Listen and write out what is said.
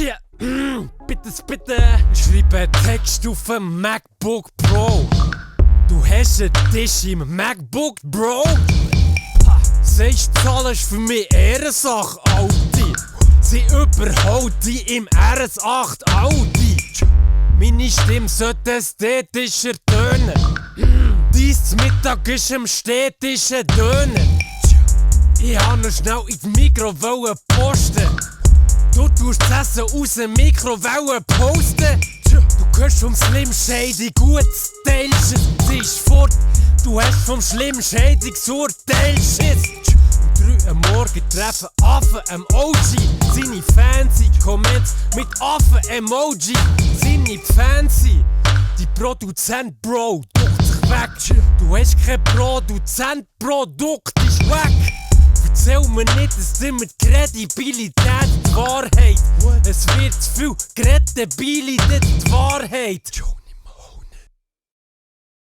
Tja, bitte Spitte. Schribbä Tegscht ufäm MacBook Pro. Du hast einen Tisch im MacBook Pro? Sagst du, zahlst für mich Ehrensache, Audi. Sie überholt die im RS8 Audi. Meine Stimme sollte ästhetischer tönen. Dies Mittag ist im städtischen Döner. Ich wollte noch schnell ins Mikro posten. Du tust das Essen aus dem Mikrowelle posten. Du hörst vom Slim Shady gutes Teilchen. Sie ist fort, du hast vom Slim Shady Urteilschiss. Um 3 am Morgen treffen Affen am OG. Seine fancy Comments mit Affen-Emoji. Seine fancy, die Produzent Bro, duckt sich weg. Du hast kein Produzent, Produkt ist weg. Erzähl mir nicht, es sind mit Kredibilität die Wahrheit. Es wird zu viel Kredibilität die Wahrheit.